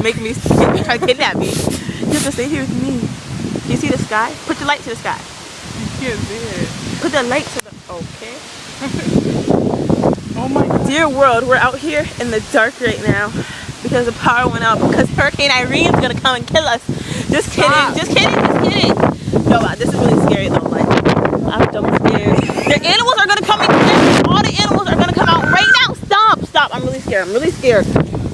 make me try to kidnap me. You have to stay here with me. Do you see the sky? Put the light to the sky. You can't see it. Put the light to the... Okay. Oh my God. Dear world, we're out here in the dark right now because the power went out because Hurricane Irene is gonna come and kill us. Just kidding. Stop. Just kidding. Just kidding. No, this is really scary though. Like, I'm so scared. The animals are gonna come and kill. All the animals are gonna come out right now. Stop. Stop. I'm really scared. I'm really scared.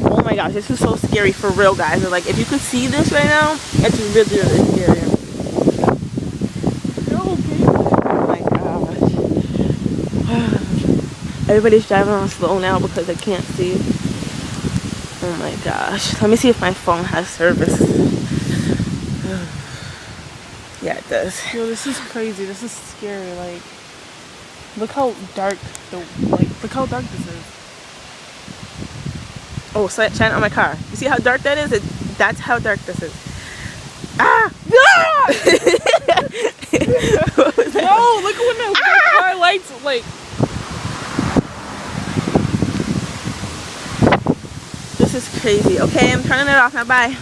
Oh my gosh, this is so scary for real, guys. Like, if you could see this right now, it's really, really scary. You're okay. Oh my gosh. Everybody's driving on slow now because they can't see. Oh my gosh. Let me see if my phone has service. Yeah, it does. Yo, this is crazy. This is scary. Like, look how dark look how dark this is. Oh, shine on my car. You see how dark that is? That's how dark this is. Ah! Ah! What was that? No, look at when the car lights like. This is crazy. Okay, I'm turning it off now. Bye.